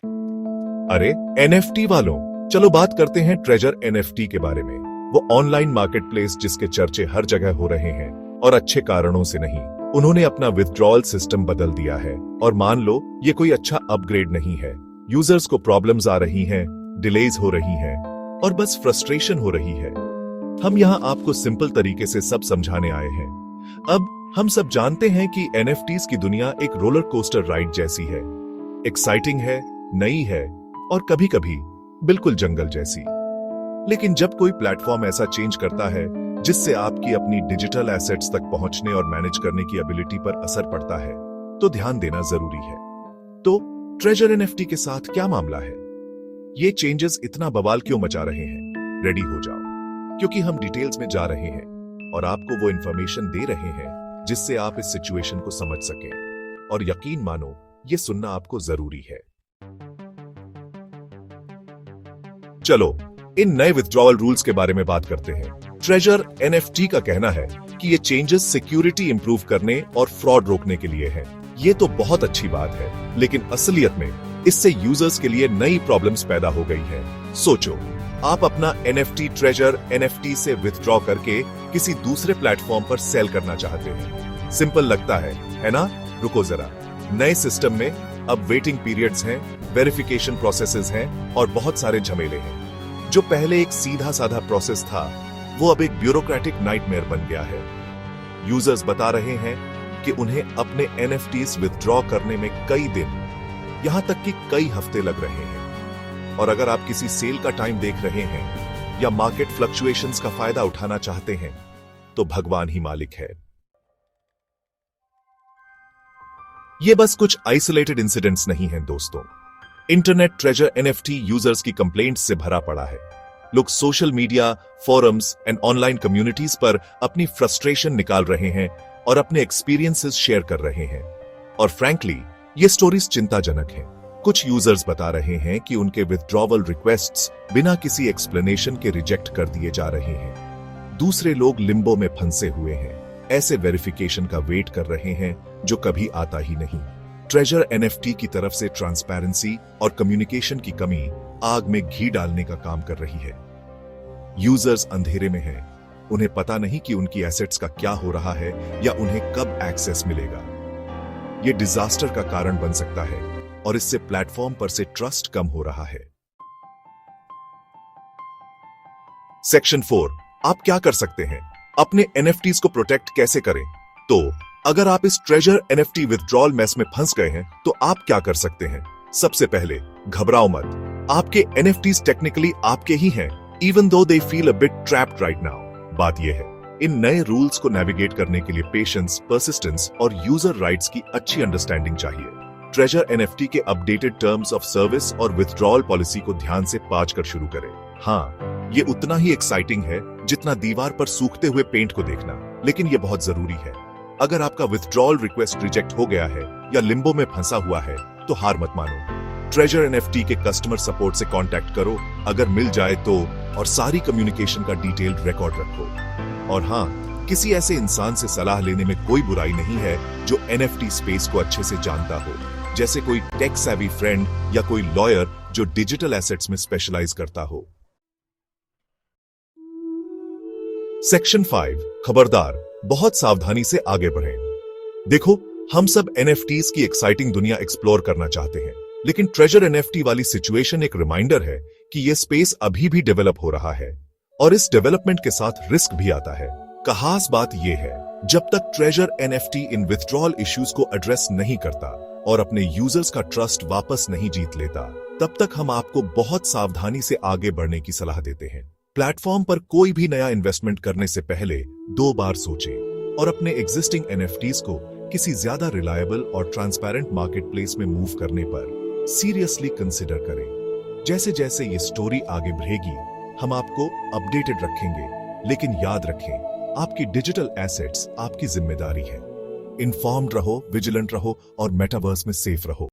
अरे एनएफटी वालों, चलो बात करते हैं ट्रेजर एनएफटी के बारे में। वो ऑनलाइन मार्केटप्लेस जिसके चर्चे हर जगह हो रहे हैं, और अच्छे कारणों से नहीं। उन्होंने अपना विथड्रॉल सिस्टम बदल दिया है, और मान लो ये कोई अच्छा अपग्रेड नहीं है। यूजर्स को प्रॉब्लम्स आ रही हैं, डिलेज हो रही हैं, और बस फ्रस्ट्रेशन हो रही है। हम यहाँ आपको सिंपल तरीके से सब समझाने आए हैं। अब हम सब जानते हैं कि एनएफटीज की दुनिया एक रोलर कोस्टर राइड जैसी है। एक्साइटिंग है, नई है, और कभी कभी बिल्कुल जंगल जैसी। लेकिन जब कोई प्लेटफॉर्म ऐसा चेंज करता है जिससे आपकी अपनी डिजिटल एसेट्स तक पहुंचने और मैनेज करने की एबिलिटी पर असर पड़ता है, तो ध्यान देना जरूरी है। तो ट्रेजर एनएफटी के साथ क्या मामला है? ये चेंजेस इतना बवाल क्यों मचा रहे हैं? रेडी हो जाओ, क्योंकि हम डिटेल्स में जा रहे हैं और आपको वो इंफॉर्मेशन दे रहे हैं जिससे आप इस सिचुएशन को समझ सकें। और यकीन मानो, ये सुनना आपको जरूरी है। चलो इन नए विथड्रॉवल रूल्स के बारे में बात करते हैं। ट्रेजर एनएफटी का कहना है कि ये चेंजेस सिक्योरिटी इंप्रूव करने और फ्रॉड रोकने के लिए हैं। ये तो बहुत अच्छी बात है, लेकिन असलियत में इससे यूजर्स के लिए नई प्रॉब्लम्स पैदा हो गई है। सोचो, आप अपना एनएफटी ट्रेजर एनएफटी से विथड्रॉ करके किसी दूसरे प्लेटफॉर्म पर सेल करना चाहते हैं। सिंपल लगता है ना? रुको जरा, नए सिस्टम में अब वेटिंग पीरियड्स हैं, वेरिफिकेशन प्रोसेसेस हैं, और बहुत सारे झमेले हैं। जो पहले एक सीधा साधा प्रोसेस था, वो अब एक ब्यूरोक्रेटिक नाइटमेयर बन गया है। यूजर्स बता रहे हैं कि उन्हें अपने एनएफटीज विथड्रॉ करने में कई दिन, यहां तक कि कई हफ्ते लग रहे हैं। और अगर आप किसी सेल का टाइम देख रहे हैं या मार्केट फ्लक्चुएशंस का फायदा उठाना चाहते हैं, तो भगवान ही मालिक है। ये बस कुछ आइसोलेटेड इंसिडेंट्स नहीं हैं दोस्तों। इंटरनेट ट्रेजर एनएफटी यूजर्स की कंप्लेंट्स से भरा पड़ा है। लोग social media, forums and online communities पर अपनी फ्रस्ट्रेशन निकाल रहे हैं और अपने एक्सपीरियंसेस शेयर कर रहे हैं। और फ्रैंकली, ये स्टोरीज चिंताजनक हैं। कुछ यूजर्स बता रहे हैं कि उनके विथड्रॉवल रिक्वेस्ट्स बिना किसी एक्सप्लेनेशन के रिजेक्ट कर दिए जा रहे हैं। दूसरे लोग लिम्बो में फंसे हुए हैं, ऐसे वेरिफिकेशन का वेट कर रहे हैं जो कभी आता ही नहीं। ट्रेजर एनएफटी की तरफ से ट्रांसपेरेंसी और कम्युनिकेशन की कमी आग में घी डालने का काम कर रही है। यूजर्स अंधेरे में हैं, उन्हें पता नहीं कि उनकी एसेट्स का क्या हो रहा है या उन्हें कब एक्सेस मिलेगा। यह डिजास्टर का कारण बन सकता है, और इससे प्लेटफॉर्म पर से ट्रस्ट कम हो रहा है। सेक्शन 4, आप क्या कर सकते हैं? अपने एनएफटीज को प्रोटेक्ट कैसे करें? तो अगर आप इस ट्रेजर एनएफटी विथड्रॉल मेस में फंस गए हैं, तो आप क्या कर सकते हैं? सबसे पहले, घबराओ मत। आपके एनएफटीज टेक्निकली आपके ही हैं, even though they feel a bit trapped right now. बात यह है, इन नए रूल्स को नेविगेट करने के लिए पेशेंस, पर्सिस्टेंस और यूजर राइट्स की अच्छी अंडरस्टैंडिंग चाहिए। ट्रेजर एनएफटी के अपडेटेड टर्म्स ऑफ सर्विस और विथड्रॉल पॉलिसी को ध्यान से पाँच कर शुरू करें। हाँ, ये उतना ही एक्साइटिंग है जितना दीवार पर सूखते हुए पेंट को देखना, लेकिन ये बहुत जरूरी है। अगर आपका विथड्रॉल रिक्वेस्ट रिजेक्ट हो गया है या लिम्बो में फंसा हुआ है, तो हार मत मानो। ट्रेजर एनएफटी के कस्टमर सपोर्ट से कांटेक्ट करो अगर मिल जाए तो, और सारी कम्युनिकेशन का डिटेल्ड रिकॉर्ड रखो। और हाँ, किसी ऐसे इंसान से सलाह लेने में कोई बुराई नहीं है जो एनएफटी स्पेस को अच्छे से जानता हो, जैसे कोई टेक सेवी फ्रेंड या कोई लॉयर जो डिजिटल एसेट्स में स्पेशलाइज करता हो। सेक्शन 5, खबरदार, बहुत सावधानी से आगे बढ़ें। देखो, हम सब एनएफटीज की एक्साइटिंग दुनिया एक्सप्लोर करना चाहते हैं, लेकिन ट्रेजर एनएफटी वाली सिचुएशन एक रिमाइंडर है कि यह स्पेस अभी भी डेवलप हो रहा है, और इस डेवलपमेंट के साथ रिस्क भी आता है। खास बात यह है, जब तक ट्रेजर एनएफटी इन विथड्रॉल इश्यूज को एड्रेस नहीं करता और अपने यूजर्स का ट्रस्ट वापस नहीं जीत लेता, तब तक हम आपको बहुत सावधानी से आगे बढ़ने की सलाह देते हैं। प्लेटफॉर्म पर कोई भी नया इन्वेस्टमेंट करने से पहले 2 बार सोचें और अपने एग्जिस्टिंग एनएफटीज को किसी ज्यादा रिलायबल और ट्रांसपेरेंट मार्केटप्लेस में मूव करने पर सीरियसली कंसिडर करें। जैसे जैसे ये स्टोरी आगे बढ़ेगी, हम आपको अपडेटेड रखेंगे, लेकिन याद रखें, आपकी डिजिटल एसेट्स आपकी जिम्मेदारी है। इन्फॉर्म्ड रहो, विजिलेंट रहो और मेटावर्स में सेफ रहो।